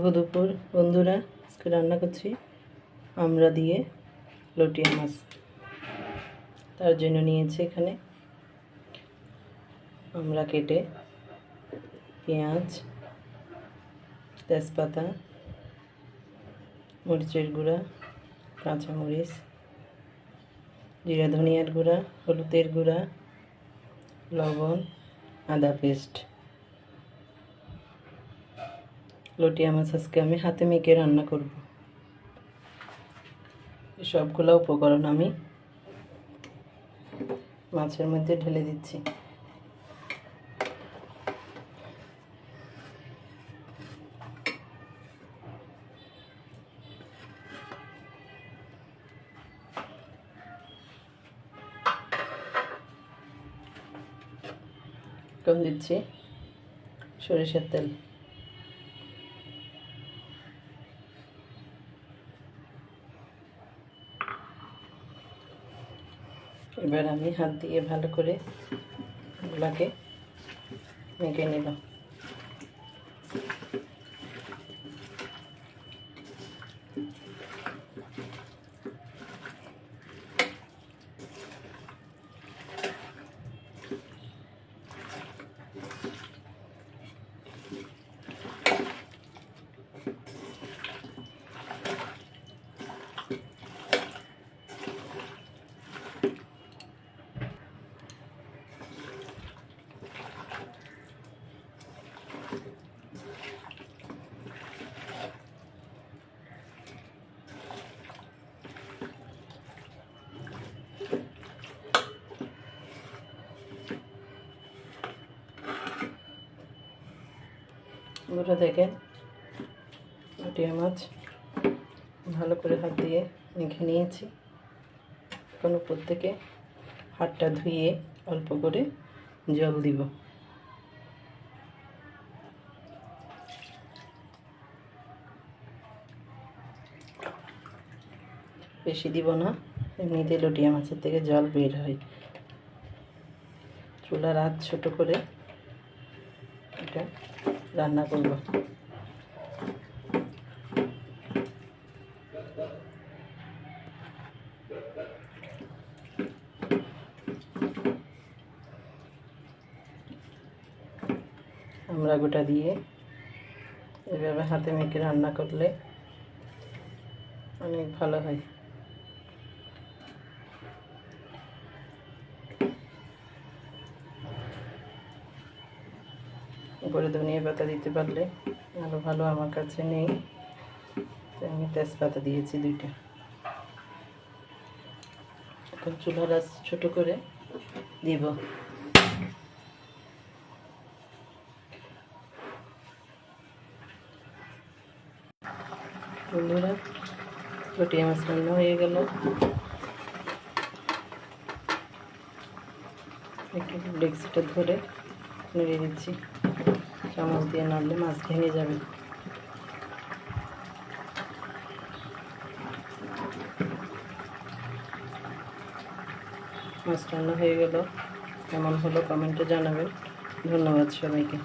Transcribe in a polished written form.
শুভ দুপুর বন্ধুরা। আজকে রান্না করছি আমরা দিয়ে লটিয়া মাছ। তার জন্য নিয়েছি এখানে আমরা কেটে, পেঁয়াজ, তেজপাতা, মরিচের গুঁড়া, কাঁচামরিচ, জিরা ধনিয়ার গুঁড়া, হলুদের গুঁড়া, লবণ, আদা পেস্ট। লটিয়া মাছ আজকে আমি হাতে মেখে রান্না করব। সবগুলো উপকরণ আমি মাছের মধ্যে ঢেলে দিচ্ছি। কম দিচ্ছি সরিষার তেল। এবার আমি হাত দিয়ে ভালো করে এগুলাকে মেখে নিলাম। বন্ধুরা দেখেন, লটিয়া মাছ ভালো করে হাত দিয়ে মেখে নিয়েছি। এখন উপর থেকে হাতটা ধুয়ে অল্প করে জল দিব। বেশি দিব না, এমনিতে লটিয়া মাছের থেকে জল বের হয়। চুলার আঁচ ছোট করে এটা রান্না করব। আমরা গোটা দিয়ে এভাবে হাতে মেখে রান্না করলে অনেক ভালো হয়। উপরে ধনিয়া পাতা দিতে পারলে আরও ভালো, আমার কাছে নেই তাই আমি তেজপাতা দিয়েছি 2টা। এখন চুলার আঁচ ছোট করে দিব। বন্ধুরা, লটিয়া মাছ রান্না হয়ে গেল। একটু ডেক্সিটা ধরে নেড়ে দিচ্ছি। চামচ দিয়ে নাড়লে মাছ ভেঙে যাবে। মাছ রান্না হয়ে গেল। কেমন হলো কমেন্টে জানাবেন। ধন্যবাদ সবাইকে।